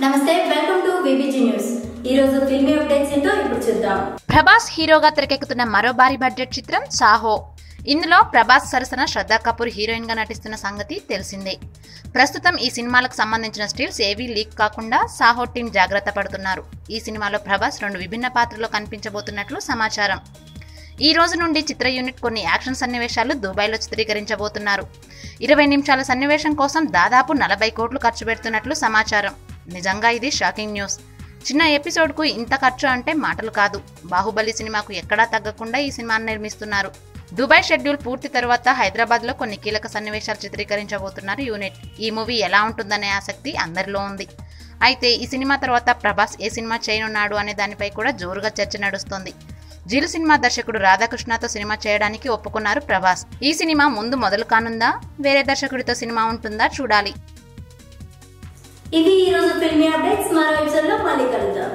నమస్తే, welcome to VBG news. ఈ రోజు ఫిల్మీ అప్డేట్స్ ఏంటో ఇప్పుడు చూద్దాం. ప్రభాస్ హీరోగా తెరకెక్కుతున్న మరో భారీ బడ్జెట్ చిత్రం సాహో. ఇందులో ప్రభాస్ సరసన శ్రద్ధా కపూర్ హీరోయిన్ గా నటిస్తున్న సంగతి తెలిసిందే. ప్రస్తుతం ఈ సినిమాలకు సంబంధించిన స్టిల్స్ ఏవీ లీక్ కాకుండా సాహో టీం జాగ్రత్త పడుతున్నారు. ఈ సినిమాలో ప్రభాస్ 2 విభిన్న పాత్రల్లో కనిపించబోతున్నట్లు సమాచారం. ఈ రోజు నుండి చిత్ర యూనిట్ కొన్ని యాక్షన్ సన్నివేశాలు దుబాయ్లో చిత్రీకరించబోతున్నారు. 20 నిమిషాల సన్నివేశం కోసం దాదాపు 40 కోట్లు ఖర్చు పెడుతున్నట్లు సమాచారం. నిజంగా ఇది షాకింగ్ న్యూస్. చిన్న ఎపిసోడ్కు ఇంత ఖర్చు అంటే మాటలు కాదు. బాహుబలి సినిమాకు ఎక్కడా తగ్గకుండా ఈ సినిమాను నిర్మిస్తున్నారు. దుబాయ్ షెడ్యూల్ పూర్తి తర్వాత హైదరాబాద్లో కొన్ని కీలక సన్నివేశాలు చిత్రీకరించబోతున్నారు యూనిట్. ఈ మూవీ ఎలా ఉంటుందనే ఆసక్తి అందరిలో ఉంది. అయితే ఈ సినిమా తర్వాత ప్రభాస్ ఏ సినిమా చేయనున్నాడు అనే దానిపై కూడా జోరుగా చర్చ నడుస్తోంది. జిల్ సినిమా దర్శకుడు రాధాకృష్ణతో సినిమా చేయడానికి ఒప్పుకున్నారు ప్రభాస్. ఈ సినిమా ముందు మొదలు కానుందా, వేరే దర్శకుడితో సినిమా ఉంటుందా చూడాలి. ఇది ఈ రోజు ఫిల్మీ అప్డేట్స్. మరో ఎపిసోడ్ లో మళ్ళీ కలుద్దాం.